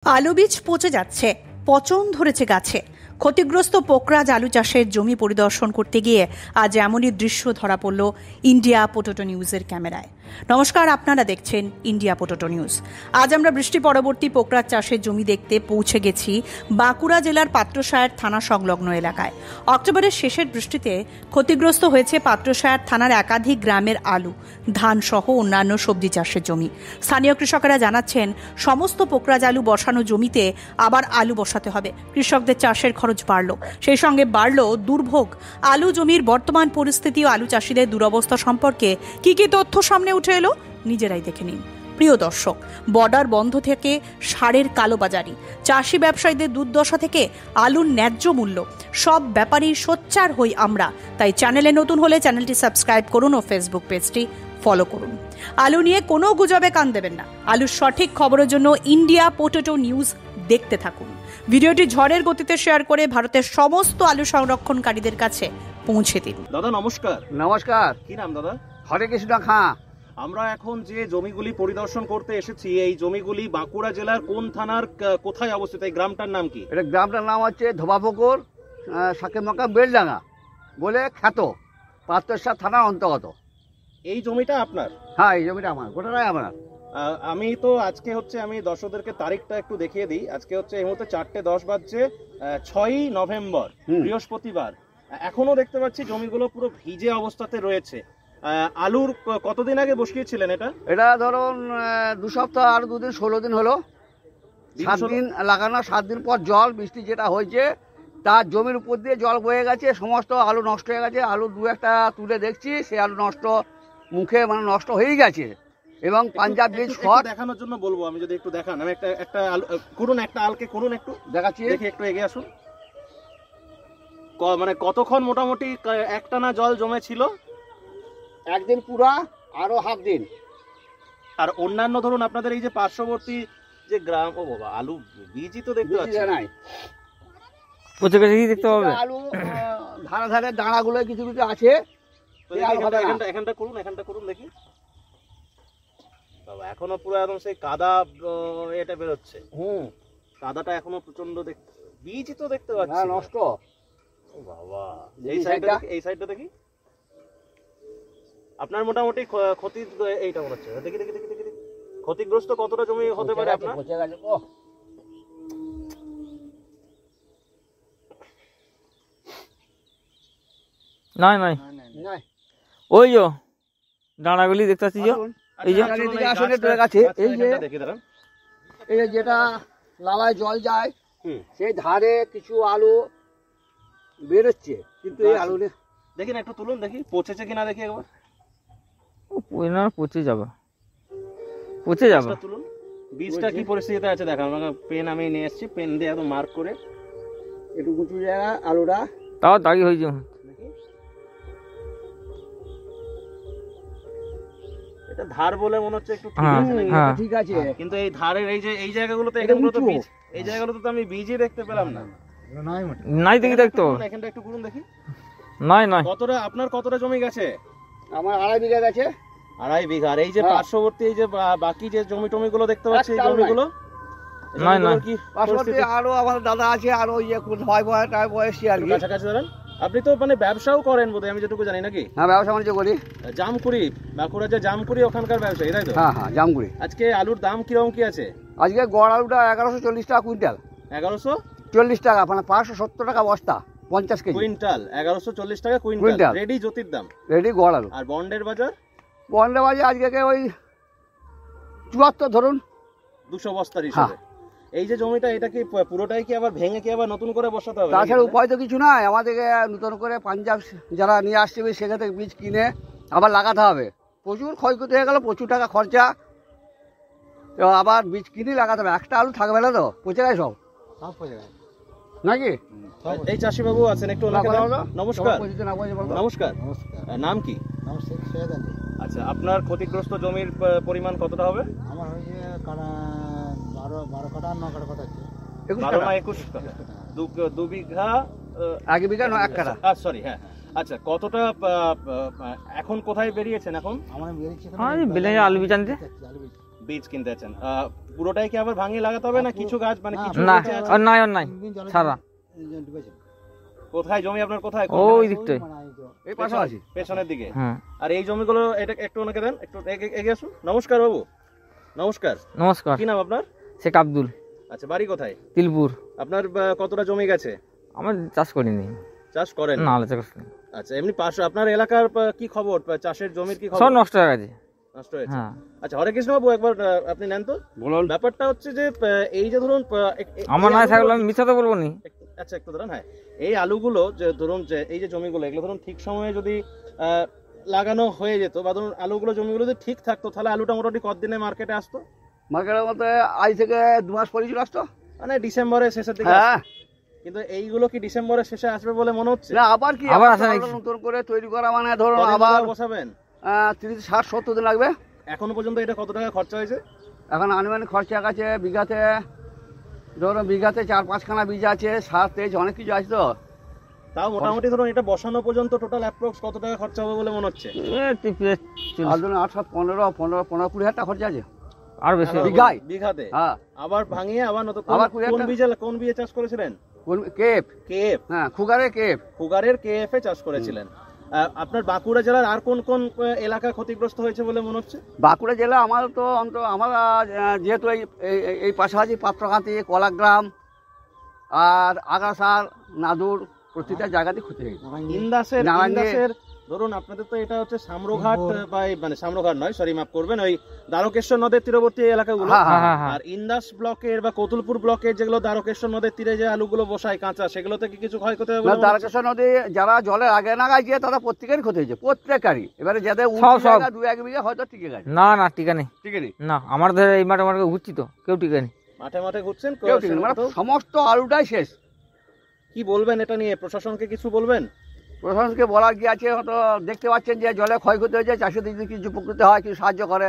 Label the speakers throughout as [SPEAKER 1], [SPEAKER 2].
[SPEAKER 1] আলু বীজ পচে যাচ্ছে, পচন ধরেছে গাছে। ক্ষতিগ্রস্ত পোকরাজ আলু চাষের জমি পরিদর্শন করতে গিয়ে আজ এমনই দৃশ্য ধরা পড়ল ইন্ডিয়া পোটেটো নিউজের ক্যামেরায়। নমস্কার, আপনারা দেখছেন ইন্ডিয়া পোটেটো নিউজ। আজ আমরা বৃষ্টি পরবর্তী পোকরাজ চাষের জমি দেখতে পৌঁছে গেছি বাঁকুড়া জেলার পাত্রসায়র থানা সংলগ্ন এলাকায়। অক্টোবরের শেষের বৃষ্টিতে ক্ষতিগ্রস্ত হয়েছে পাত্রসায়র থানার একাধিক গ্রামের আলু, ধান সহ অন্যান্য সবজি চাষের জমি। স্থানীয় কৃষকেরা জানাচ্ছেন, সমস্ত পোকরাজ আলু বসানো জমিতে আবার আলু বসাতে হবে। কৃষকদের চাষের খরচ বাড়ল, সেই সঙ্গে বাড়ল দুর্ভোগ। আলু জমির বর্তমান পরিস্থিতি ও আলু চাষিদের দুরবস্থা সম্পর্কে কি কি তথ্য সামনে উঠে এলো নিজেরাই দেখে নিন। প্রিয় দর্শক, বর্ডার বন্ধ থেকে সারের কালোবাজারি, চাষি ব্যবসায়ীদের দুর্দশা থেকে আলুর ন্যায্য মূল্য, সব ব্যাপারেই সোচ্চার হই আমরা। তাই চ্যানেলে নতুন হলে চ্যানেলটি সাবস্ক্রাইব করুন ও ফেসবুক পেজটি ফলো করুন। আলু নিয়ে কোনো গুজবে কান দেবেন না। আলুর সঠিক খবরের জন্য ইন্ডিয়া পোটেটো নিউজ দেখতে থাকুন। ভিডিওটি ঝড়ের গতিতে শেয়ার করে ভারতের সমস্ত আলু সংরক্ষণকারীদের কাছে পৌঁছে দিন।
[SPEAKER 2] দাদা নমস্কার।
[SPEAKER 3] নমস্কার।
[SPEAKER 2] কি নাম দাদা?
[SPEAKER 3] হরে কৃষ্ণ খাঁ।
[SPEAKER 2] আমরা এখন যে জমিগুলি পরিদর্শন করতে এসেছি, এই জমিগুলি বাঁকুড়া জেলার কোন থানার কোথায় অবস্থিত? এই গ্রামটার নাম কি?
[SPEAKER 3] এটা গ্রামটার নাম হচ্ছে ধোবাপুকুর সাকেমাকা বেলডাঙ্গা বলে খ্যাত, পাত্রসায়র থানার অন্তর্গত।
[SPEAKER 2] এই জমিটা আপনার?
[SPEAKER 3] হ্যাঁ, এই জমিটা আমার, গোটাটাই আমার।
[SPEAKER 2] আমি তো আজকে আমি দর্শকদেরকে তারিখটা একটু দেখিয়ে দিই। আজকে এই মুহূর্তে 4:10 বাজছে, 6ই নভেম্বর, বৃহস্পতিবার। এখনো দেখতে পাচ্ছি জমিগুলো পুরো ভিজে অবস্থাতে রয়েছে। আলুর কতদিন আগে বসিয়েছিলেন এটা?
[SPEAKER 3] এটা ধরুন 2 সপ্তাহ আর 2 দিন, 16 দিন হলো। 7 দিন লাগানো, 7 দিন পর জল বৃষ্টি যেটা হয়েছে তার জমির উপর দিয়ে জল বয়ে গেছে, সমস্ত আলু নষ্ট হয়ে গেছে। আলু 2-1টা তুলে দেখছি, সে আলু নষ্ট, মুখে নষ্ট হয়ে গেছে। এবং পাঞ্জাব বীজ ফট
[SPEAKER 2] দেখানোর জন্য বলবো, আমি যদি একটু দেখান। আমি একটা করুন, একটা আলকে করুন, একটু
[SPEAKER 3] দেখাচ্ছি,
[SPEAKER 2] দেখি, একটু এগিয়ে আসুন। কতক্ষণ মোটামুটি একটানা জল জমে ছিল?
[SPEAKER 3] একদিন পুরা, আরো হাফ দিন।
[SPEAKER 2] আর অন্যান্য ধরুন আপনাদের এই যে পার্শ্ববর্তী যে গ্রাম, ও বাবা, আলু বীজই তো দেখতে পাচ্ছি
[SPEAKER 3] নাই, পচে গেছে দেখতে পাবে। আলু ধারে ধারে দাঁড়াগুলো কিছু কিছু আছে।
[SPEAKER 2] এখানটা করুন দেখি। বাবা, এখনো পুরো একদম সেই কাদা এটা বেরোচ্ছে। কাদাটা এখনো প্রচন্ড দেখতে, বীজই তো দেখতে পাচ্ছি
[SPEAKER 3] নষ্ট।
[SPEAKER 2] ও বাবা, এই সাইডটা দেখি। আপনার মোটামুটি ক্ষতি এইটা মনে হচ্ছে। দেখি ক্ষতিগ্রস্ত কতটা জমি হতে পারে আপনার?
[SPEAKER 4] নাই ওই যে ডাঁড়াগুলি দেখতে পাচ্ছি, এই যে
[SPEAKER 3] এই যে যেটা লালায় জল যায়, সেই ধারে কিছু আলু বেরোচ্ছে, কিন্তু এই আলু
[SPEAKER 2] দেখি না, একটু তুলুন দেখি পচেছে কিনা দেখি একবার।
[SPEAKER 4] পচে যাবে।
[SPEAKER 2] তুলুন, বীজটা কি পরিস্থিতিতে আছে দেখান। পেন আমি নিয়ে এসেছি, পেন দিয়ে একদম মার্ক করে।
[SPEAKER 3] একটু উঁচু জায়গা আলুটা,
[SPEAKER 4] তাও দাগি হয়েছে।
[SPEAKER 2] এটা ধার বলে মনে হচ্ছে, একটু
[SPEAKER 3] ঠিক আছে,
[SPEAKER 2] কিন্তু এই ধারের এই জায়গাগুলোতে, এখানগুলো তো বীজ, এই জায়গাগুলোতে তো আমি বীজই দেখতে পেলাম না।
[SPEAKER 4] নাই দেখি, দেখতো
[SPEAKER 2] এখানটা একটু করুন দেখি।
[SPEAKER 4] নাই
[SPEAKER 2] কতটা আপনার কতটা জমি গেছে?
[SPEAKER 3] আমার 2.5 বিঘা গেছে।
[SPEAKER 2] 2.5 বিঘা। আর এই যে পার্শ্ববর্তী এই যে বাকি যে জমিগুলো দেখতে পাচ্ছি, এই জমিগুলো
[SPEAKER 3] কি পার্শ্ববর্তী আরো আমার দাদা আছে, আরো ওই যে বয়সী আর কি
[SPEAKER 2] কাছাকাছি ধরেন। আপনি তো ব্যবসাও করেন বোধহয়, আমি যেটুকু জানি, নাকি?
[SPEAKER 3] হ্যাঁ, ব্যবসা বাণিজ্য করি।
[SPEAKER 2] জামকুড়ি, বাঁকুড়া যে জামকুড়ি, ওখানকার ব্যবসায়ী, তাই তো?
[SPEAKER 3] হ্যাঁ, জামকুড়ি।
[SPEAKER 2] আজকে আলুর দাম কিরকম কি আছে?
[SPEAKER 3] আজকে গড় আলুটা 1140 টাকা কুইন্টাল।
[SPEAKER 2] 1140
[SPEAKER 3] টাকা, মানে 570 টাকা বস্তা, 50 কেজি
[SPEAKER 2] কুইন্টাল। 1140 টাকা কুইন্টাল রেডি জ্যোতির দাম,
[SPEAKER 3] রেডি গড় আলু।
[SPEAKER 2] আর বন্ডের বাজার?
[SPEAKER 3] বন্ডের বাজার আজকে ওই 74 ধরুন,
[SPEAKER 2] 200 বস্তার হিসাবে। এই যে জমিটা, এটা কি পুরোটাই কি আবার ভেঙে কি আবার নতুন করে বসাতে হবে?
[SPEAKER 3] তাছাড়া উপায় তো কিছু নাই, আমাদেরকে নতুন করে পাঞ্জাব যারা নিয়ে আসছে সেখান থেকে বীজ কিনে আবার লাগাতে হবে। প্রচুর ক্ষয়ক্ষতি হয়ে গেল, প্রচুর টাকা খরচা, তো আবার বীজ কিনে লাগাতে হবে। একটা আলু থাকবে না তো, পচে গেছে সব পচে গেছে নাকি?
[SPEAKER 2] এই চাষি বাবু আছেন, একটু নমস্কার। নমস্কার, নাম কি? আচ্ছা, আপনার ক্ষতিগ্রস্ত জমির পরিমাণ কতটা হবে?
[SPEAKER 5] আমার হয়েছে 12 কাঠা 9 কাঠা কথা আছে।
[SPEAKER 2] 12-21 কাঠা, 2 বিঘা,
[SPEAKER 3] 1 বিঘা 1 কাঠা।
[SPEAKER 2] সরি, হ্যাঁ। আচ্ছা, কতটা এখন কোথায় বেরিয়েছেন? এখন
[SPEAKER 5] আমার বেরিয়েছে
[SPEAKER 4] আলু বীজ আনতে,
[SPEAKER 2] বীজ কিনতে আছেন। পুরোটাই কি আবার ভাঙিয়ে লাগাতে হবে না কিছু গাছ মানে কিছু
[SPEAKER 4] না
[SPEAKER 2] বেঁচে আছে?
[SPEAKER 4] আর নাই সারা
[SPEAKER 2] কোথায় জমি আপনার কোথায়
[SPEAKER 4] ওই দিকটাই
[SPEAKER 3] এই পাশাপাশি
[SPEAKER 2] পেছনের দিকে।
[SPEAKER 4] হ্যাঁ
[SPEAKER 2] আর এই জমিগুলো এটা একটু ওনাকে দেন, একটু এগিয়ে আসুন। নমস্কার বাবু। নমস্কার,
[SPEAKER 4] নমস্কার,
[SPEAKER 2] কি নাম আপনার?
[SPEAKER 4] শেখ আব্দুল,
[SPEAKER 2] আচ্ছা, বাড়ি কোথায়?
[SPEAKER 4] তিলপুর।
[SPEAKER 2] আপনার কতটা জমি গেছে?
[SPEAKER 4] আমার চাষ করিনি,
[SPEAKER 2] চাষ করেন?
[SPEAKER 4] না চাষ করিনি।
[SPEAKER 2] আচ্ছা, এমনি পাশে আপনার এলাকার কি খবর, চাষের জমির কি
[SPEAKER 4] সব
[SPEAKER 2] খবর?
[SPEAKER 4] নষ্ট হয়ে গেছে।
[SPEAKER 2] নষ্ট হয়েছে?
[SPEAKER 4] হ্যাঁ
[SPEAKER 2] আচ্ছা, হরে কৃষ্ণ বাবু, একবার আপনি নেন তো।
[SPEAKER 3] বলুন।
[SPEAKER 2] ব্যাপারটা হচ্ছে যে এই যে ধরুন
[SPEAKER 4] আমার নাই থাকলে আমি মিথ্যা তো বলবো নি।
[SPEAKER 2] আচ্ছা, একটু ধরুন। হ্যাঁ, এই আলুগুলো যে ধরুন যে এই যে জমিগুলো, এগুলো ধরুন ঠিক সময়ে যদি লাগানো হয়ে যেত বা ধরুন আলুগুলো জমিগুলো যদি ঠিক থাকতো, তাহলে আলুটা মোটামুটি কতদিনে মার্কেটে আসতো?
[SPEAKER 3] মার্কেটের মধ্যে আজ থেকে 2 মাস পরে চলে আসতো।
[SPEAKER 2] মানে ডিসেম্বরের শেষের দিকে
[SPEAKER 3] হ্যাঁ।
[SPEAKER 2] আসতো। কিন্তু এইগুলো কি ডিসেম্বরের শেষে আসবে বলে মনে হচ্ছে?
[SPEAKER 3] না, আবার কি
[SPEAKER 4] আবার
[SPEAKER 3] আবার
[SPEAKER 4] আসে নাকি?
[SPEAKER 3] নতুন করে তৈরি করা মানে ধরুন
[SPEAKER 2] কদিন
[SPEAKER 3] আবার
[SPEAKER 2] পর বসাবেন?
[SPEAKER 3] 30, 60, 70 দিন লাগবে।
[SPEAKER 2] এখনো পর্যন্ত এটা কত টাকা খরচা হয়েছে?
[SPEAKER 3] এখন আনুমানিক খরচা আছে বিঘাতে, ধরুন বিঘাতে 4-5 খানা বীজ আছে, সার তেজ অনেক কিছু আছে। তো
[SPEAKER 2] তাও মোটামুটি ধরুন এটা বসানো পর্যন্ত টোটাল অ্যাপ্রক্স কত টাকা খরচা হবে বলে মনে হচ্ছে?
[SPEAKER 3] আর ধরুন 8, 7, 15-20 হাজার টাকা খরচা আছে
[SPEAKER 4] আর বেশি
[SPEAKER 3] বিঘায়।
[SPEAKER 2] বিঘাতে?
[SPEAKER 3] হ্যাঁ।
[SPEAKER 2] আবার ভাঙিয়ে আবার নতুন
[SPEAKER 3] আবার 20
[SPEAKER 2] কোন বীজে চাষ করেছিলেন?
[SPEAKER 3] কেপ।
[SPEAKER 2] কেএফ?
[SPEAKER 3] হ্যাঁ, খুগারে কেপ।
[SPEAKER 2] খুগারের কেএফ এ চাষ করেছিলেন। আপনার বাঁকুড়া জেলার আর কোন কোন এলাকা ক্ষতিগ্রস্ত হয়েছে বলে মনে হচ্ছে?
[SPEAKER 3] বাঁকুড়া জেলা আমার তো আমরা যেহেতু এই পাশাপাশি পাত্রকান্তি, কলাগ্রাম আর আগাসার, নাদুর প্রতিটা জায়গাতে ক্ষতি হয়েছে।
[SPEAKER 2] ইন্দাসের ধরুন আপনাদের তো এটা হচ্ছে সামরঘাট বা মানে সামরঘাট নয়, সরি মাফ করবেন, ওই দ্বারকেশ্বর নদের তীরবর্তী এলাকাগুলো। আর ইন্দাস ব্লকের বা কতুলপুর ব্লকের যেগুলো দ্বারকেশ্বর নদের তীরে যে আলুগুলো বসায় কাঁচা, সেগুলোতে কি কিছু ক্ষয়ক্ষতি হবে?
[SPEAKER 3] দ্বারকেশ্বর নদী যারা জলের আগে নাগায় গিয়ে তারা প্রত্যেকেরই ক্ষতি হয়েছে, প্রত্যেকেরই। এবারে যাদের
[SPEAKER 4] সব
[SPEAKER 3] 2-1 বিঘা হয়তো টিকে গেছে।
[SPEAKER 4] না টিকা নেই,
[SPEAKER 3] ঠিক নেই
[SPEAKER 4] না আমার ধরে এই মাঠে মাঠে ঘুরছি তো কেউ টিকা নেই।
[SPEAKER 2] মাঠে ঘুরছেন
[SPEAKER 3] কেউ ঠিক নেই, মানে সমস্ত আলুটাই শেষ।
[SPEAKER 2] কি বলবেন এটা নিয়ে? প্রশাসনকে কিছু বলবেন?
[SPEAKER 3] প্রশাসনকে বলার কি আছে, হয়তো দেখতে পাচ্ছেন যে জলে ক্ষয়ক্ষতি হয়েছে, চাষিদের যদি কিছু উপকৃত হয়, কিছু সাহায্য করে।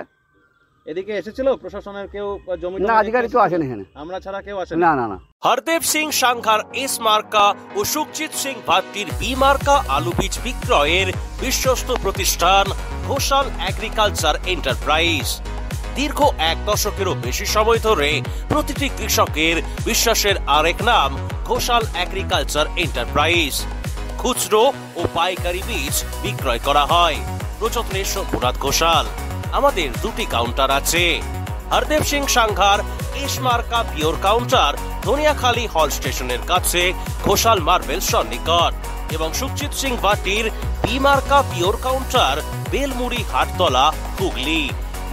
[SPEAKER 2] এদিকে এসেছিল প্রশাসনের কেউ? জমি
[SPEAKER 3] না, আধিকারিক কেউ আসেনি এখানে,
[SPEAKER 2] আমরা ছাড়া কেউ আসেনি?
[SPEAKER 3] না।
[SPEAKER 6] হরদেব সিং সাংঘার এস মার্কা ও সুখজিৎ সিং ভাত্তির বি মার্কা আলু বীজ বিক্রয়ের বিশ্বস্ত প্রতিষ্ঠান ঘোষাল এগ্রিকালচার এন্টারপ্রাইজ। দীর্ঘ 1 দশকেরও বেশি সময় ধরে প্রতিটি কৃষকের বিশ্বাসের আরেক নাম ঘোষাল এগ্রিকালচার এন্টারপ্রাইজ। খুচরো ও পাইকারি বীজ বিক্রয় করা হয়। প্রযত্নে শম্ভুনাথ ঘোষাল। আমাদের 2টি কাউন্টার আছে। হরদেব সিং সাংঘার এস মার্কা pure counter Dhaniakhali halt station কাছে ঘোষাল মার্বেল সন্নিকট, এবং সুখজিৎ সিং ভাটির বি মার্কা pure counter Belmuri Hattala, Hooghly.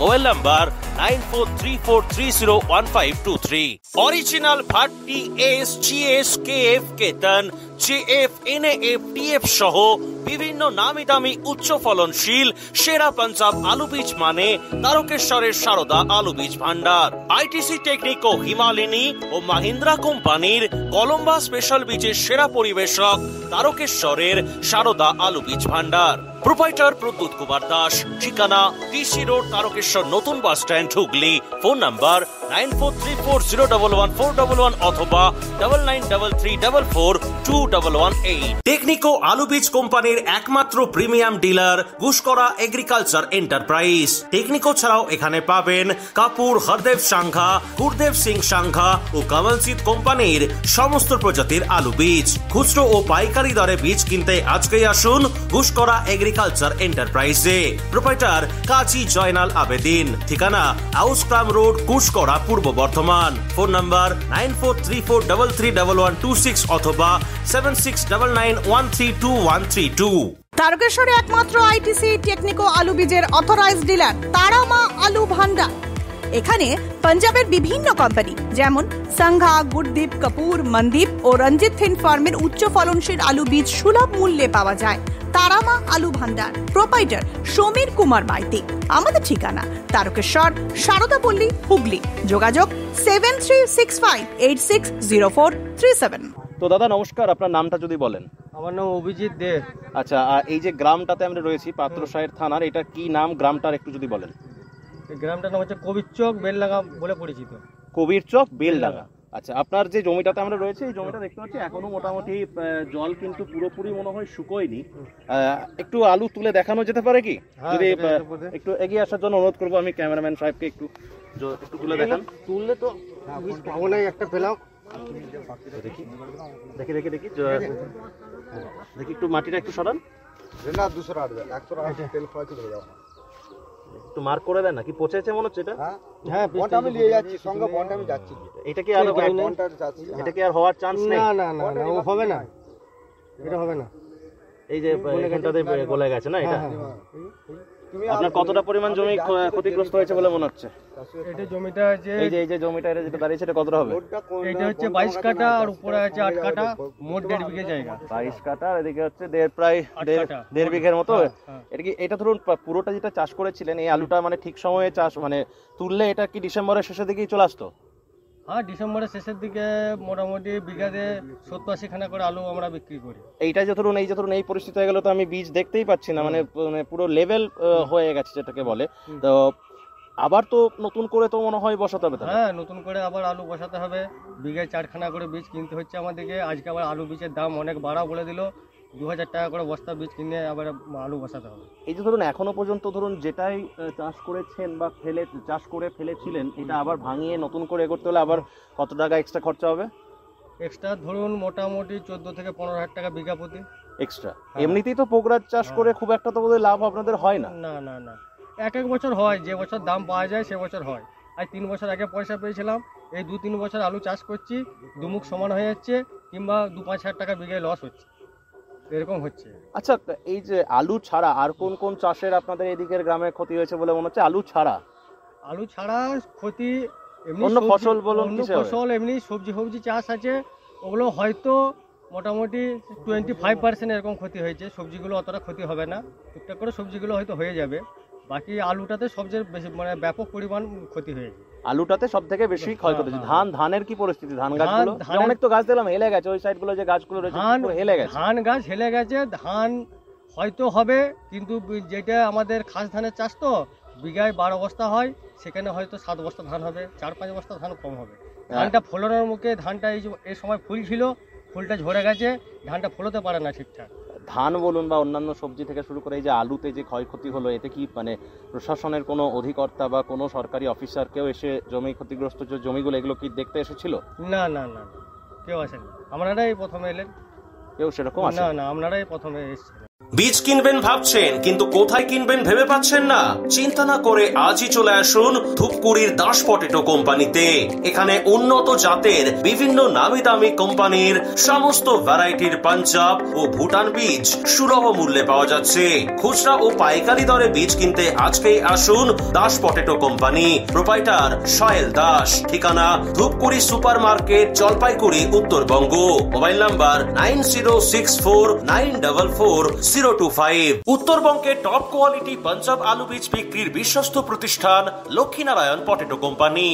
[SPEAKER 6] Mobile number 9434301523। Original Bhatti S, GS, KF, Ketan, JF, NAF, TF সহ বিভিন্ন নামি দামি উচ্চ ফলনশীল সেরা পাঞ্জাব আলু বীজ মানে তারকেশ্বরের সারদা আলু বীজ ভান্ডার। আইটিসি টেকনিক ও হিমালিনী ও মাহিন্দ্রা কোম্পানির কলম্বা স্পেশাল বীজের সেরা পরিবেশক তারকেশ্বরের সারদা আলু বীজ ভান্ডার। প্রোপাইটার প্রদ্যুৎ কুমার দাস। ঠিকানা টিসি রোড, তারকেশ্বর নতুন bus stand, Hooghly. Phone number 9434011411 অথবা 9933442118। টেকনিকো আলু বীজ কোম্পানির একমাত্র premium dealer Guskara agriculture enterprise. Technico ছাড়াও এখানে পাবেন কাপুর, হরদেব সাংঘা, গুরদেব সিং সাংঘা ও কমলজিৎ কোম্পানির সমস্ত প্রজাতির আলু বীজ। খুচরো ও পাইকারি দরে বীজ কিনতে আজকেই আসুন গুসকরা এগ্রিকালচার এন্টারপ্রাইজে। প্রোপাইটার কাজী জয়নাল আবেদিন। ঠিকানা আউসগ্রাম রোড, গুসকরা, পূর্ব বর্ধমান। ফোন নাম্বার 9434331126 অথবা 7699132132।
[SPEAKER 1] তারকেশ্বরে একমাত্র আইটিসি টেকনিকো আলু বীজের অথরাইজড ডিলার তারামা আলু ভান্ডার। এখানে পাঞ্জাবের বিভিন্ন কোম্পানি যেমন সংঘা, গুরদীপ, কাপুর, মনদীপ ও রঞ্জিত থিন ফার্মের উচ্চ ফলনশীল আলু বীজ সুলভ মূল্যে পাওয়া যায়। তারামা আলু ভান্ডার, প্রোপাইটার সমীর কুমার মাইতি। আমাদের ঠিকানা তারকেশ্বর, সারদাপল্লী, হুগলি। যোগাযোগ 7365860437।
[SPEAKER 2] তো দাদা নমস্কার, আপনার নামটা যদি বলেন।
[SPEAKER 5] আমার নাম অভিজিৎ দে।
[SPEAKER 2] আচ্ছা, এই যে গ্রামটাতে আমরা রয়েছি পাত্রসাহের থানার, এটা কি নাম গ্রামটার একটু যদি বলেন।
[SPEAKER 5] এই গ্রামটার নাম হচ্ছে কবিরচক বেলডাঙ্গা বলে পরিচিত।
[SPEAKER 2] কবিরচক বেলডাঙ্গা। আচ্ছা, আপনার যে জমিটাতে আমরা রয়েছে এই জমিটা দেখতে পাচ্ছি এখনো মোটামুটি জল কিন্তু পুরোপুরি মনে হয় শুকোয়নি। একটু আলু তুলে দেখানো যেতে পারে কি? যদি একটু এগিয়ে আসার জন্য অনুরোধ করবো আমি ক্যামেরাম্যান সাহেবকে, একটু তুলে দেখান।
[SPEAKER 3] তুললে তো পাবো না, একটা পেলাম।
[SPEAKER 2] দেখি দেখি দেখি দেখি দেখি একটু মাটিটা একটু সরান, একটু মার্ক করে দেন না, কি পচেছে মনে হচ্ছে এটা?
[SPEAKER 3] হ্যাঁ, বন্ড আমি নিয়ে যাচ্ছি, সঙ্গে বন্ড আমি যাচ্ছি।
[SPEAKER 2] এটা কি আর এটা কি আর হওয়ার চান্স নেই?
[SPEAKER 3] না না না, ও হবে না, এটা হবে না।
[SPEAKER 2] এই যে এখানটাতে গলে গেছে না এটা? আপনার কতটা পরিমাণ জমি ক্ষতিগ্রস্ত হয়েছে বলে মনে হচ্ছে?
[SPEAKER 7] এটা জমিটা যে
[SPEAKER 2] এই যে জমিটা যেটা দাঁড়িয়েছে এটা কতটা হবে?
[SPEAKER 7] এটা হচ্ছে 22 কাঠা আর উপরে আছে 8 কাঠা, মোট 1.5 বিঘা জায়গা।
[SPEAKER 2] 22 কাঠা আর এদিকে হচ্ছে প্রায় 1.5 বিঘার মতো। এটা কি, এটা ধরুন পুরোটা যেটা চাষ করেছিলেন এই আলুটা মানে ঠিক সময়ে চাষ মানে তুললে এটা কি ডিসেম্বরের শেষের দিকেই চলে আসতো?
[SPEAKER 7] হ্যাঁ, ডিসেম্বরের শেষের দিকে মোটামুটি বিঘাতে 70-80 খানা করে আলু আমরা বিক্রি করি।
[SPEAKER 2] এইটা যে ধরুন এই পরিস্থিতি হয়ে গেল তো আমি বীজ দেখতেই পাচ্ছি না, মানে পুরো লেভেল হয়ে গেছে যেটাকে বলে। তো আবার তো নতুন করে তো মনে হয় বসাতে হবে।
[SPEAKER 7] হ্যাঁ, নতুন করে আবার আলু বসাতে হবে, বিঘায় 4 খানা করে বীজ কিনতে হচ্ছে আমাদেরকে। আজকে আবার আলু বীজের দাম অনেক বাড়া বলে দিল, 2000 টাকা করে বস্তা বীজ কিনে আবার আলু বসাতে হবে।
[SPEAKER 2] এই যে ধরুন এখনো পর্যন্ত ধরুন যেটাই চাষ করেছেন বা চাষ করে ফেলেছিলেন এটা আবার ভাঙিয়ে নতুন করে করতে হলে আবার কত টাকা এক্সট্রা খরচা হবে?
[SPEAKER 7] এক্সট্রা ধরুন মোটামুটি 14 থেকে 15,000 টাকা বিঘা প্রতি
[SPEAKER 2] এক্সট্রা। এমনিতেই তো পোকরাজ চাষ করে খুব একটা তো বোধহয় লাভ আপনাদের হয় না?
[SPEAKER 7] না না না, এক বছর হয়, যে বছর দাম পাওয়া যায় সে বছর হয়। আজ 3 বছর আগে পয়সা পেয়েছিলাম, এই 2-3 বছর আলু চাষ করছি, দুমুখ সমান হয়ে যাচ্ছে, কিংবা 2-5 হাজার টাকা বিঘায় লস হচ্ছে, এরকম হচ্ছে।
[SPEAKER 2] আচ্ছা, এই যে আলু ছাড়া আর কোন কোন চাষের আপনাদের এদিকের গ্রামে ক্ষতি হয়েছে বলে মনে হচ্ছে? আলু ছাড়া ক্ষতি এমনি অন্য ফসল বলুন,
[SPEAKER 7] অন্য ফসল এমনি সবজি চাষ আছে, ওগুলো হয়তো মোটামুটি 25% এরকম ক্ষতি হয়েছে। সবজিগুলো অতটা ক্ষতি হবে না, টুকটাক করে সবজিগুলো হয়তো হয়ে যাবে। বাকি আলুটাতে সবচেয়ে বেশি মানে ব্যাপক পরিমাণ ক্ষতি হয়েছে।
[SPEAKER 2] আলুটাতে সব থেকে বেশি ক্ষয়ক্ষতি। ধানের কি পরিস্থিতি? ধান গাছগুলো অনেক তো গাছ দিলাম হেলে গেছে, ওই সাইডগুলো যে গাছগুলো রয়েছে হেলে গেছে।
[SPEAKER 7] ধান গাছ হেলে গেছে, ধান হয়তো হবে, কিন্তু যেটা আমাদের খাস ধানের চাষ তো বিঘায় 12 বস্তা হয়, সেখানে হয়তো 7 বস্তা ধান হবে, 4-5 বস্তা ধান কম হবে। ধানটা ফলানোর মুখে, ধানটা এই সময় ফুল ছিল, ফুলটা ঝরে গেছে, ধানটা ফলাতে পারে না ঠিকঠাক।
[SPEAKER 2] ধান বলুন বা অন্যান্য সবজি থেকে শুরু করে এই যে আলুতে যে ক্ষয়ক্ষতি হলো, এতে কি মানে প্রশাসনের কোনো অধিকর্তা বা কোনো সরকারি অফিসার কেউ এসে জমি ক্ষতিগ্রস্ত যে জমিগুলো এগুলো কি দেখতে এসেছিল?
[SPEAKER 7] না না না, কেউ আসেনি, আপনারাই প্রথমে এলেন।
[SPEAKER 2] কেউ সেরকম আসে
[SPEAKER 7] না, আপনারাই প্রথমে এসেছিলেন।
[SPEAKER 6] বীজ কিনবেন ভাবছেন কিন্তু কোথায় কিনবেন ভেবে পাচ্ছেন না? চিন্তা না করে আজই চলে আসুন ধূপগুড়ির দাস পটেটো কোম্পানিতে। এখানে উন্নত জাতের বিভিন্ন নামি দামি কোম্পানির সমস্ত ভ্যারাইটির পাঞ্জাব ও ভুটান বীজ সুলভ মূল্যে পাওয়া যাচ্ছে। খুচরা ও পাইকারি দরে বীজ কিনতে আজকেই আসুন দাস পটেটো কোম্পানি। প্রোপাইটার সাহেল দাস, ঠিকানা Dhupguri super market, Jalpaiguri, Uttarbanga. Mobile number 9064944025। উত্তরবঙ্গের টপ কোয়ালিটি পাঞ্জাব আলু বীজ বিক্রির বিশ্বস্ত প্রতিষ্ঠান লক্ষ্মীনারায়ণ পটেটো কোম্পানি।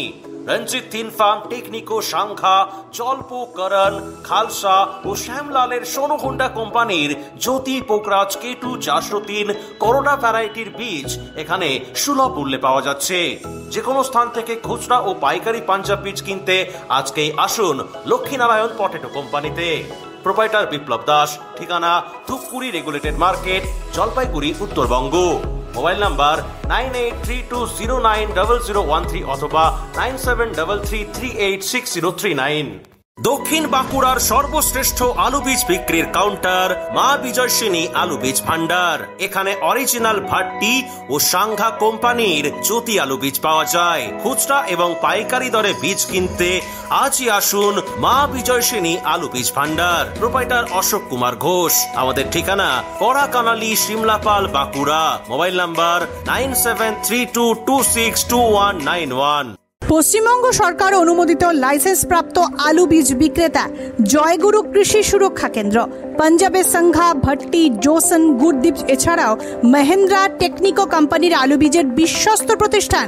[SPEAKER 6] রঞ্জিত তিন ফার্ম, টেকনিকো, সাংখা, জলপো, করণ, খালসা ও শ্যামলালের সোনো হোন্ডা কোম্পানির জ্যোতি, পোকরাজ, কেটু 403 করোনা ভ্যারাইটির বীজ এখানে সুলভ মূল্যে পাওয়া যাচ্ছে। যে কোনো স্থান থেকে খুচরা ও পাইকারি পাঞ্জাব বীজ কিনতে আজকেই আসুন লক্ষ্মীনারায়ণ পটেটো কোম্পানিতে। প্রোপাইটার বিপ্লব দাস, ঠিকানা Dhupguri regulated market, Jalpaiguri, Uttarbanga. Mobile number 9832090013 অথবা 9733386039। দক্ষিণ বাঁকুড়ার সর্বশ্রেষ্ঠ আলু বীজ বিক্রির কাউন্টার মা বিজয়সিনী আলু বীজ ভান্ডার। এখানে অরিজিনাল ভাট্টি ও সাংঘা কোম্পানির জ্যোতি আলু বীজ পাওয়া যায়। খুচরা এবং পাইকারি দরে বীজ কিনতে আজই আসুন মা বিজয়সিনী আলু বীজ ভান্ডার। প্রোপাইটার অশোক কুমার ঘোষ। আমাদের ঠিকানা কড়াকানালি, সিমলাপাল, বাঁকুড়া। Mobile number 9732262191।
[SPEAKER 1] পশ্চিমবঙ্গ সরকার অনুমোদিত লাইসেন্স প্রাপ্ত আলু বীজ বিক্রেতা জয়গুরু কৃষি সুরক্ষা কেন্দ্র, পাঞ্জাবের সংঘা, ভট্টি, জোসন, গুরদীপ এছাড়াও মহেন্দ্রা টেকনিকো কোম্পানির আলু বীজের বিশ্বস্ত প্রতিষ্ঠান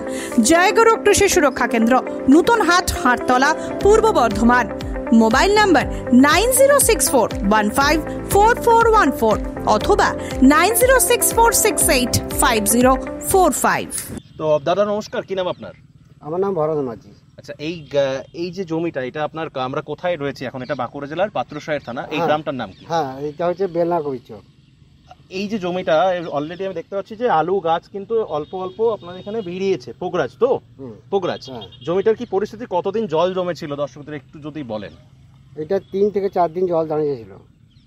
[SPEAKER 1] জয়গুরু কৃষি সুরক্ষা কেন্দ্র, নতুন হাট, হাটতলা, পূর্ব বর্ধমান। মোবাইল নাম্বার 9064154414 অথবা 9064685045।
[SPEAKER 2] তো দাদা নমস্কার, কি নাম আপনার?
[SPEAKER 3] আমার নাম ভরত মাঝি।
[SPEAKER 2] আচ্ছা, এই যে জমিটা, এটা আপনার, আমরা কোথায় রয়েছে এখন? এটা বাঁকুড়া জেলার পাত্রসাহের থানা। এই
[SPEAKER 5] হ্যাঁ।
[SPEAKER 2] গ্রামটার নাম কি?
[SPEAKER 5] হ্যাঁ, এটা হচ্ছে বেলনাকবি চক।
[SPEAKER 2] এই যে জমিটা অলরেডি আমি দেখতে পাচ্ছি যে আলু গাছ কিন্তু অল্প অল্প আপনার এখানে বেরিয়েছে। পোগরাজ তো? পোগরাজ।
[SPEAKER 5] হ্যাঁ।
[SPEAKER 2] জমিটার কি পরিস্থিতি, কতদিন জল জমেছিল দর্শকদের একটু যদি বলেন?
[SPEAKER 5] এটা 3 থেকে 4 দিন জল দাঁড়িয়েছিল।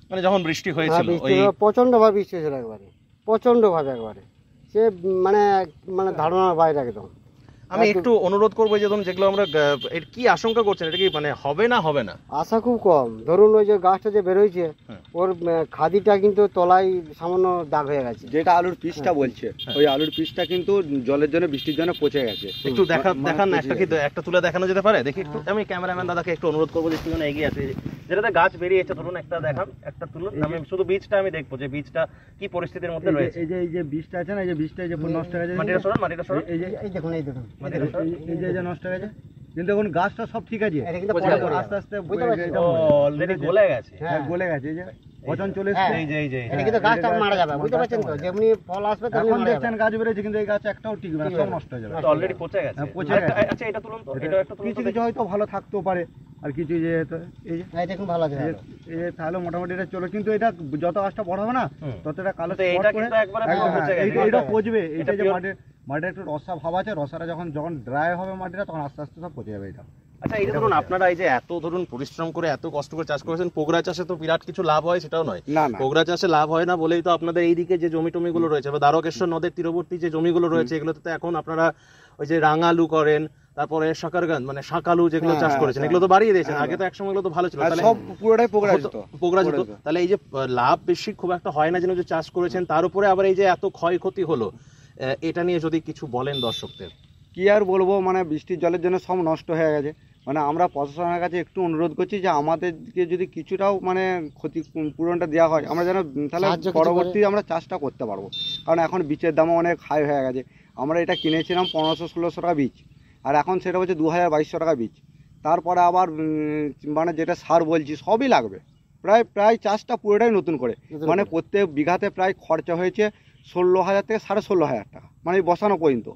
[SPEAKER 2] মানে যখন বৃষ্টি হয়েছিল
[SPEAKER 5] প্রচন্ড ভাবে বৃষ্টি হয়েছিল, একবারে প্রচন্ড ভাবে, একবারে সে মানে মানে ধারণার বাইরে একদম।
[SPEAKER 2] আমি একটু অনুরোধ করবো যে ধরুন যেগুলো আমরা এর কি আশঙ্কা করছেন, এটা কি মানে হবে না হবে না?
[SPEAKER 5] আশা খুব কম। ধরুন ওই যে গাছটা যে বেরোইছে, ওর খাদিটা কিন্তু তলায় সামান্য দাগ হয়ে গেছে।
[SPEAKER 3] যেটা আলুর পিসটা বলছে, ওই আলুর পিসটা কিন্তু জলের জন্য, বৃষ্টির জন্য পচে গেছে।
[SPEAKER 2] একটু দেখান না, একটা তুলে দেখানো যেতে পারে? দেখি একটু, আমি ক্যামেরাম্যান দাদাকে একটু অনুরোধ করবো যে একটু এগিয়ে আছে, যেটাতে গাছ বেরিয়েছে ধরুন, একটা দেখান, একটা তুলুন। আমি শুধু বীজটা আমি দেখবো যে বীজটা কি পরিস্থিতির মধ্যে রয়েছে।
[SPEAKER 3] এই যে বীজটা আছে না, এই যে বীজটা এই যে নষ্ট হয়ে গেছে,
[SPEAKER 2] মাটিটা সরান, মাটিটা সরান।
[SPEAKER 5] এই দেখুন, এই দেখুন,
[SPEAKER 3] এই যে নষ্ট হয়ে গেছে, কিন্তু এখন গাছটা সব ঠিক আছে, আস্তে আস্তে
[SPEAKER 2] অলরেডি গলে গেছে।
[SPEAKER 3] হ্যাঁ, গলে গেছে, এই যে পচন চলে এসেছে।
[SPEAKER 5] এটা কিন্তু গাছটা মারা যাবে, বুঝতে পারছেন তো? যেমনি ফল আসবে তেমনি
[SPEAKER 3] এখন
[SPEAKER 5] মারা
[SPEAKER 3] দেখছেন
[SPEAKER 5] যাবে।
[SPEAKER 3] গাছ বেরিয়েছে, কিন্তু এই গাছ একটাও টিকবে না, সব নষ্ট হয়ে যাবে।
[SPEAKER 2] অলরেডি পচে গেছে।
[SPEAKER 3] পচে গেছে।
[SPEAKER 2] আচ্ছা, এটা তুলুন তো, এটা একটা তুলুন।
[SPEAKER 3] কিছু কিছু হয়তো ভালো থাকতেও পারে, আর কিছু যে এই যে
[SPEAKER 5] এই দেখুন, ভালো আছে।
[SPEAKER 3] তাহলে মোটামুটি এটা চলো, কিন্তু এটা যত গাছটা বড় হবে না তত এটা কালো
[SPEAKER 2] তো এটা কিন্তু একবারে পচে গেছে।
[SPEAKER 3] এটা পচবে। এটা যে মাটির একটু রসা ভাব আছে, রসাটা যখন ড্রাই হবে মাটিটা, তখন আস্তে আস্তে সব পচে যাবে এটা।
[SPEAKER 2] আচ্ছা, এই ধরুন আপনারা এই যে এত ধরুন পরিশ্রম করে এত কষ্ট করে চাষ করেছেন, পোগরা চাষে তো বিরাট কিছু লাভ হয় সেটাও নয়।
[SPEAKER 3] না,
[SPEAKER 2] পোগরা চাষে লাভ হয় না বলেই তো আপনাদের এইদিকে যে জমি টমিগুলো রয়েছে বা দ্বারকেশ্বর নদের তীরবর্তী যে জমিগুলো রয়েছে, এগুলোতে তো এখন আপনারা ওই যে রাঙালু করেন, তারপরে শাকারগান মানে শাকালু যেগুলো চাষ করেছেন, এগুলো তো বাড়িয়ে দিয়েছেন। আগে তো একসময় এগুলো তো ভালো ছিল, তাহলে
[SPEAKER 3] সব পুরোটাই
[SPEAKER 2] পোগরা যেত। তাহলে এই যে লাভ বেশি খুব একটা হয় না যেন যে চাষ করেছেন, তার উপরে আবার এই যে এত ক্ষয়ক্ষতি হলো, এটা নিয়ে যদি কিছু বলেন দর্শকদের।
[SPEAKER 3] কি আর বলবো, মানে বৃষ্টির জলের জন্য সব নষ্ট হয়ে গেছে। মানে আমরা প্রশাসনের কাছে একটু অনুরোধ করছি যে আমাদেরকে যদি কিছুটাও মানে ক্ষতিপূরণটা দেওয়া হয়, আমরা যেন তাহলে পরবর্তী আমরা চাষটা করতে পারবো। কারণ এখন বীজের দামও অনেক হাই হয়ে গেছে। আমরা এটা কিনেছিলাম 1500-1600 টাকা বীজ, আর এখন সেটা হচ্ছে 2000-2200 টাকা বীজ। তারপরে আবার মানে যেটা সার বলছি সবই লাগবে। প্রায় চাষটা পুরোটাই নতুন করে, মানে প্রত্যেক বিঘাতে প্রায় খরচা হয়েছে 16,000 থেকে 16,500 টাকা, মানে বসানো পর্যন্ত।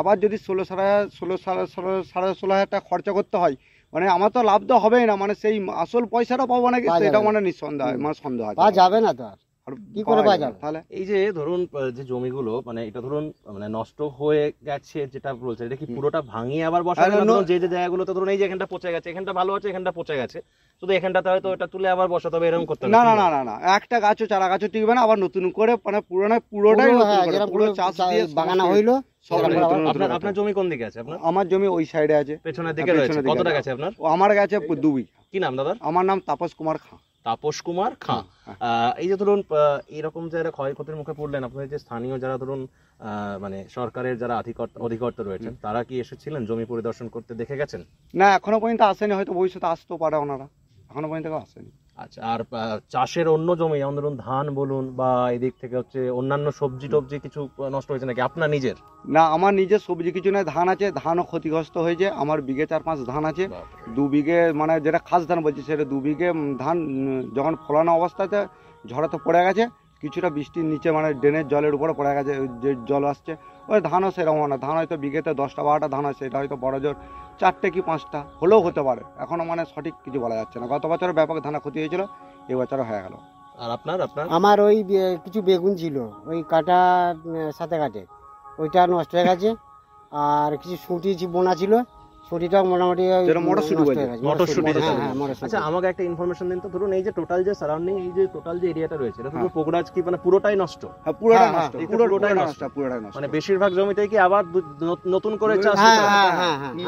[SPEAKER 3] আবার যদি 16,500 টাকা খরচা করতে হয়, মানে আমার তো লাভ তো হবেই না, মানে সেই আসল পয়সাটা পাবো নাকি সেটা মানে নিঃসন্দেহ, মানে সন্দেহ আছে।
[SPEAKER 5] পাওয়া যাবে না তো, আর কি করে পাওয়া যাবে?
[SPEAKER 2] তাহলে এই যে ধরুন যে জমিগুলো মানে এটা ধরুন মানে নষ্ট হয়ে গেছে যেটা বলছে, এটা কি পুরোটা ভাঙিয়ে আবার বসানো? যে যে জায়গাগুলোতে ধরুন এই যে এখানটা পচে গেছে, এখানটা ভালো আছে, এখানটা পচে গেছে, শুধু এখানটাতে হয়তো এটা তুলে আবার বসাতে হবে, এরকম করতে হবে?
[SPEAKER 3] না না না না না, একটা গাছও চারা গাছও টিকবে না, আবার নতুন করে মানে পুরোটাই নতুন করে পুরো চাষ দিয়ে
[SPEAKER 5] বাগানা হইলো।
[SPEAKER 2] আপনার জমি কোন দিকে আছে? আপনার?
[SPEAKER 3] আমার জমি ওই সাইডে আছে,
[SPEAKER 2] পেছনের দিকে রয়েছে। কতটা গেছে আপনার?
[SPEAKER 3] আমার কাছে 2 বিঘা।
[SPEAKER 2] কি নাম দাদার?
[SPEAKER 3] আমার নাম তাপস কুমার খাঁ।
[SPEAKER 2] তাপস কুমার খাঁ। এই যে ধরুন এরকম যারা ক্ষয়ক্ষতির মুখে পড়লেন, আপনাদের যে স্থানীয় যারা ধরুন মানে সরকারের যারা অধিকর্তা রয়েছেন, তারা কি এসেছিলেন জমি পরিদর্শন করতে, দেখে গেছেন?
[SPEAKER 3] না, এখনো পর্যন্ত আসেনি, হয়তো ভবিষ্যতে আসতেও পারে ওনারা, এখনো পর্যন্ত আসেনি।
[SPEAKER 2] আচ্ছা, আর চাষের অন্য জমি যেমন ধরুন ধান বলুন বা এদিক থেকে হচ্ছে অন্যান্য সবজি টবজি কিছু নষ্ট হয়েছে নাকি আপনার নিজের?
[SPEAKER 3] না, আমার নিজের সবজি কিছু নয়, ধান আছে, ধানও ক্ষতিগ্রস্ত হয়েছে। আমার বিঘে 4-5 ধান আছে, 2 বিঘে মানে যেটা খাস ধান বলছি সেটা 2 বিঘে ধান যখন ফলানো অবস্থাতে ঝড়ে তো পড়ে গেছে, কিছুটা বৃষ্টির নিচে মানে ড্রেনের জলের উপরে পড়ে গেছে, যে জল আসছে ওই ধানও সেরকম না। ধান হয়তো বিঘেতে 10টা-12টা ধান আছে, এটা হয়তো বড় জোর 4টে কি 5টা হলেও হতে পারে, এখনো মানে সঠিক কিছু বলা যাচ্ছে না। গত বছর ব্যাপক ধানের ক্ষতি হয়েছিল, এবছরও হয়ে গেল।
[SPEAKER 2] আর আপনার?
[SPEAKER 5] আমার ওই কিছু বেগুন ছিল, ওই কাটা সাথে কাটে, ওইটা নষ্ট হয়ে গেছে। আর কিছু শুঁটি বোনা ছিল, শুঁটিটাও মোটামুটি
[SPEAKER 2] মটরশুঁটি। আচ্ছা, আমাকে একটা ইনফরমেশন দিন তো, ধরুন এই যে টোটাল যে সারাউন্ডিং, এই যে টোটাল যে এরিয়াটা রয়েছে, এটা পুরো পোগরাজ কি মানে পুরোটাই নষ্ট?
[SPEAKER 3] হ্যাঁ, পুরোটাই নষ্ট, পুরোটাই নষ্ট, পুরোটাই নষ্ট।
[SPEAKER 2] মানে বেশিরভাগ জমিতেই কি আবার নতুন করে চাষ?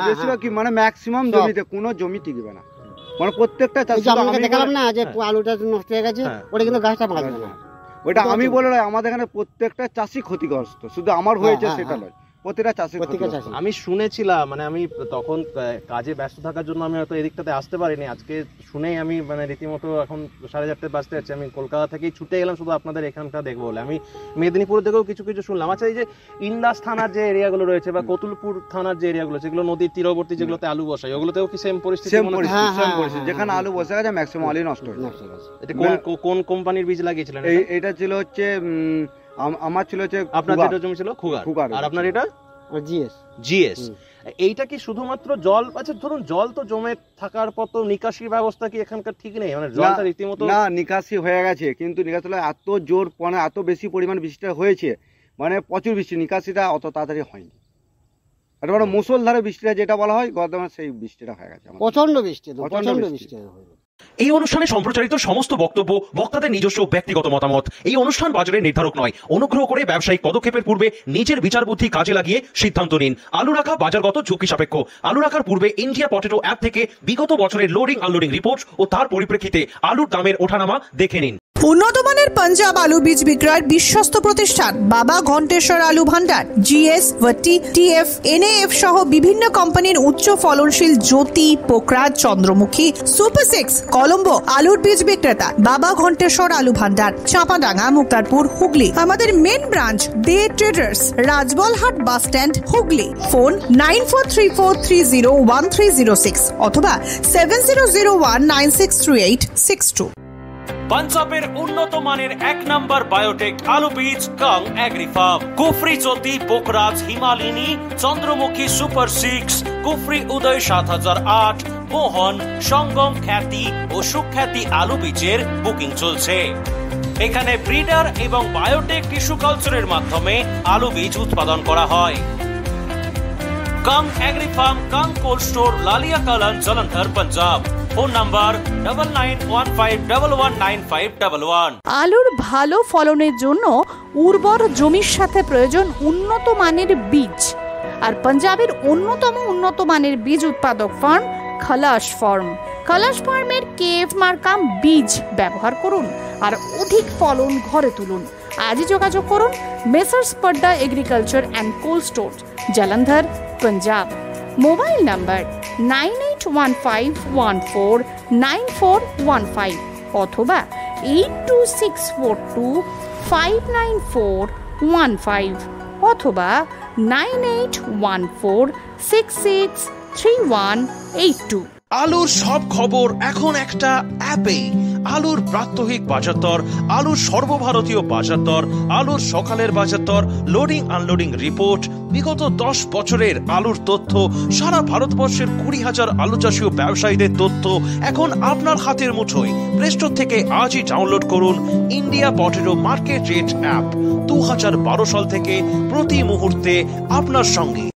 [SPEAKER 3] বেশিরভাগ কি মানে ম্যাক্সিমাম জমিতে কোনো জমি টিকবে না, মানে প্রত্যেকটা চাষ।
[SPEAKER 5] দেখালাম না যে আলুটা নষ্ট হয়ে গেছে, ওটা কিন্তু গাছটা বাঁচবে না।
[SPEAKER 3] ওইটা আমি বলে নয়, আমাদের এখানে প্রত্যেকটা চাষি ক্ষতিগ্রস্ত, শুধু আমার হয়েছে সেটা নয়, প্রতিটা চাষি।
[SPEAKER 2] আমি শুনেছিলাম, মানে আমি তখন কাজে ব্যস্ত থাকার জন্য আমি হয়তো এদিকটাতে আসতে পারিনি, আজকে শুনেই আমি মানে রীতিমতো এখন 4:30 বাজতে যাচ্ছে, আমি কলকাতা থেকেই ছুটে গেলাম শুধু আপনাদের এখানটা দেখবো বলে। আমি মেদিনীপুর থেকেও কিছু কিছু শুনলাম। আচ্ছা, এই যে ইন্দাস থানার যে এরিয়াগুলো রয়েছে বা কতুলপুর থানার যে এরিয়াগুলো, যেগুলো নদীর তীরবর্তী যেগুলোতে আলু বসায়, ওগুলোতেও কি সেম পরিস্থিতি?
[SPEAKER 3] যেখানে আলু বসে গেছে ম্যাক্সিমাম আলু নষ্ট হয়ে গেছে।
[SPEAKER 2] এটা কোন কোম্পানির বীজ লাগিয়েছিলেন?
[SPEAKER 3] এটা ছিল হচ্ছে আমার ছিল হচ্ছে,
[SPEAKER 2] আপনার যেটা জমি ছিল খুগার, আর আপনার এটা
[SPEAKER 5] জিএস।
[SPEAKER 2] এইটা কি শুধুমাত্র জল, আচ্ছা ধরুন জল তো জমে থাকার পর তো নিকাশি ব্যবস্থা কি এখানকার ঠিক নেই, মানে জলটা রীতিমতো
[SPEAKER 3] না নিকাশি হয়ে গেছে, কিন্তু নিকাশিটা এত জোর মানে এত বেশি পরিমাণ বৃষ্টিটা হয়েছে, মানে প্রচুর বৃষ্টি, নিকাশিটা অত তাড়াতাড়ি হয়নি। এটা মানে মুষলধারে বৃষ্টিটা যেটা বলা হয় গতবার সেই বৃষ্টিটা হয়ে গেছে।
[SPEAKER 5] প্রচন্ড বৃষ্টি,
[SPEAKER 3] প্রচণ্ড
[SPEAKER 5] প্রচন্ড
[SPEAKER 3] বৃষ্টি।
[SPEAKER 5] বৃষ্টি।
[SPEAKER 8] এই অনুষ্ঠানে সম্প্রচারিত সমস্ত বক্তব্য বক্তাদের নিজস্ব ব্যক্তিগত মতামত। এই অনুষ্ঠান বাজারের নির্ধারক নয়। অনুগ্রহ করে ব্যবসায়িক পদক্ষেপের পূর্বে নিজের বিচার বুদ্ধি কাজে লাগিয়ে সিদ্ধান্ত নিন। আলু রাখা বাজারগত ঝুঁকি সাপেক্ষ। আলু রাখার পূর্বে ইন্ডিয়া পটেটো অ্যাপ থেকে বিগত বছরের লোডিং আনলোডিং রিপোর্ট ও তার পরিপ্রেক্ষিতে আলুর দামের ওঠানামা দেখে নিন।
[SPEAKER 1] উন্নত মানের পাঞ্জাব আলু বীজ বিক্রয়ের বিশ্বস্ত প্রতিষ্ঠান বাবা ঘন্টেশ্বর আলু ভান্ডার, জিএস, ভট্টি, টিএফ, এনএএফ সহ বিভিন্ন কোম্পানির উচ্চ ফলনশীল জ্যোতি, পোকরাজ, চন্দ্রমুখী, সুপার 6, কলম্বো আলুর বীজ বিক্রেতা বাবা ঘন্টেশ্বর আলু ভান্ডার, চাঁপাডাঙ্গা, মুক্তারপুর, হুগলি। আমাদের main branch De traders, Rajbalhat bus stand, Hooghly. Phone 9434301306 অথবা 7001963862।
[SPEAKER 6] পাঞ্জাবের উন্নত মানের 1 নম্বর বায়োটেক আলু বীজ কাং এগ্রি ফার্ম, কুফরি জ্যোতি, পোকরাজ, হিমালিনী, চন্দ্রমুখী, সুপার 6, কুফরি উদয় 7008, মোহন, সঙ্গম খ্যাতি ও সুখ্যাতি আলু বীজের বুকিং চলছে। এখানে ব্রিডার এবং বায়োটেক টিস্যু কালচারের মাধ্যমে আলু বীজ উৎপাদন করা হয়। Kang agri farm, Kang cold store, Lalia Kalan, Jalandhar, Punjab. Phone number 9915119511।
[SPEAKER 1] আলুর ভালো ফলনের জন্য উর্বর জমির সাথে প্রয়োজন উন্নত মানের বীজ। আর পাঞ্জাবের অন্যতম উন্নত মানের বীজ উৎপাদক ফার্ম খালাস ফার্ম। খালাস ফার্মের কেএফ মার্কা বীজ ব্যবহার করুন আর অধিক ফলন ঘরে তুলুন। আজই যোগাযোগ করুন Messrs Padda agriculture and cold store, Jalandhar, Punjab. Mobile number 9815149415 অথবা 8264259415 অথবা 9814663182।
[SPEAKER 8] আলুর সব খবর এখন একটা অ্যাপে। আলুর প্রাত্যহিক বাজার দর, আলুর সর্বভারতীয় বাজার দর, আলুর সকালের বাজার দর, লোডিং আনলোডিং রিপোর্ট, বিগত 10 বছরের আলুর তথ্য, সারা ভারতবর্ষের 20,000 আলু চাষী ও ব্যবসায়ীদের তথ্য এখন আপনার হাতের মুঠোয়। প্লে স্টোর থেকে আজই ডাউনলোড করুন India potato market rate app. 2012 সাল থেকে প্রতি মুহূর্তে আপনার সঙ্গে।